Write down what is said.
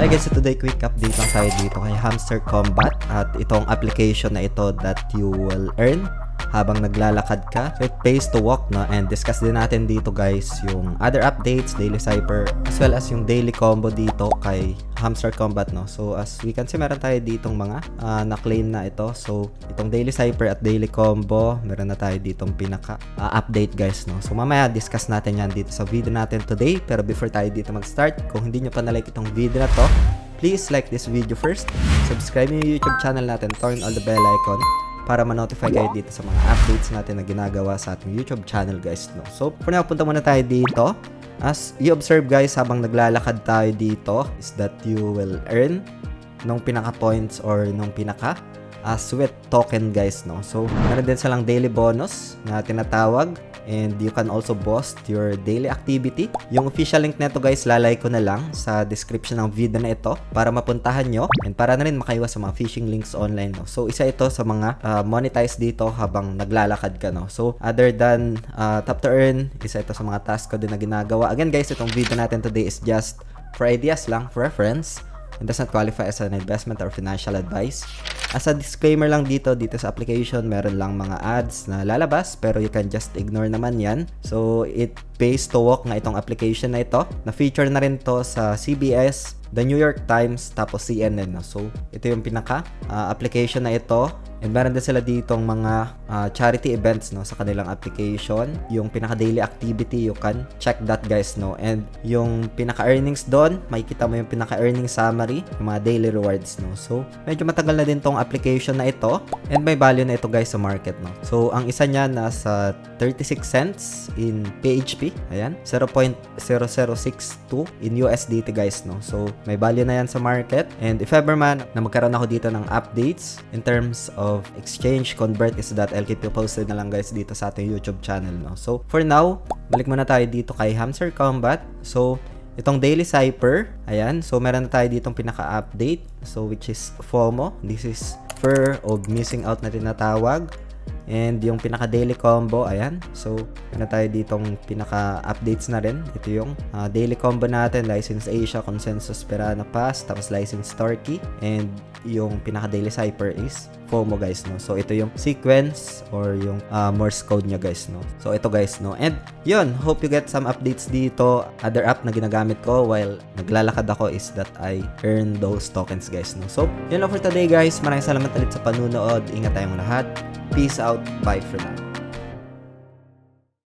Hi guys, so today quick update lang tayo dito kay Hamster Combat at itong application na ito that you will earn habang naglalakad ka. So it pays to walk, no? And discuss din natin dito guys yung other updates, daily cypher, as well as yung daily combo dito kay Hamster Combat, no? So as we can see, meron tayo ditong mga na-claim na ito. So itong daily cypher at daily combo, meron na tayo ditong pinaka update guys, no? So mamaya discuss natin yan dito sa video natin today. Pero before tayo dito mag-start, kung hindi nyo pa na-like itong video na to, please like this video first, subscribe yung YouTube channel natin, turn on the bell icon para ma-notify kayo dito sa mga updates natin na ginagawa sa ating YouTube channel guys, no? So for now, punta muna tayo dito. As you observe guys, habang naglalakad tayo dito is that you will earn nung pinaka points or nung pinaka sweat token guys, no? So meron din silang daily bonus na tinatawag, and you can also boost your daily activity. Yung official link nito guys, lalay ko na lang sa description ng video na ito para mapuntahan nyo and para na rin makaiwas sa mga phishing links online, no? So isa ito sa mga monetize dito habang naglalakad ka, no? So other than tap to earn, isa ito sa mga task ko din na ginagawa. Again guys, itong video natin today is just for ideas lang, for reference. It does not qualify as an investment or financial advice. As a disclaimer lang dito sa application, meron lang mga ads na lalabas pero you can just ignore naman yan. So it pays to walk nga itong application na ito. Na-feature na rin to sa CBS, The New York Times, tapos CNN, no? So ito yung pinaka application na ito. And meron din sila ditong mga charity events, no, sa kanilang application. Yung pinaka daily activity, you can check that guys, no. And yung pinaka earnings doon, makikita mo yung pinaka earnings summary, yung mga daily rewards, no. So medyo matagal na din tong application na ito and may value na ito guys sa market, no. So ang isa niya nasa 36 cents in PHP, ayan, 0.0062 in USDT guys, no. So may value na yan sa market. And if ever man na magkaroon ako dito ng updates in terms of exchange convert is that I'll keep you posted na lang guys dito sa ating YouTube channel, no. So for now, balik muna tayo dito kay Hamster Combat. So itong daily cypher, ayan, so meron na tayo ditong pinaka-update, so which is FOMO. This is fear of missing out na tinatawag. And yung pinaka-daily combo, ayan. So, meron tayo ditong pinaka-updates na rin. Ito yung daily combo natin, License Asia, Consensus Piranha Pass, tapos License Turkey. And yung pinaka-daily cypher is FOMO guys, no. So, ito yung sequence or yung Morse code nya guys, no. So, ito guys, no. And yun, hope you get some updates dito. Other app na ginagamit ko while naglalakad ako is that I earn those tokens guys, no. So, yun lang for today guys. Maraming salamat ulit sa panunood. Ingat tayong lahat. Peace out. Bye for now.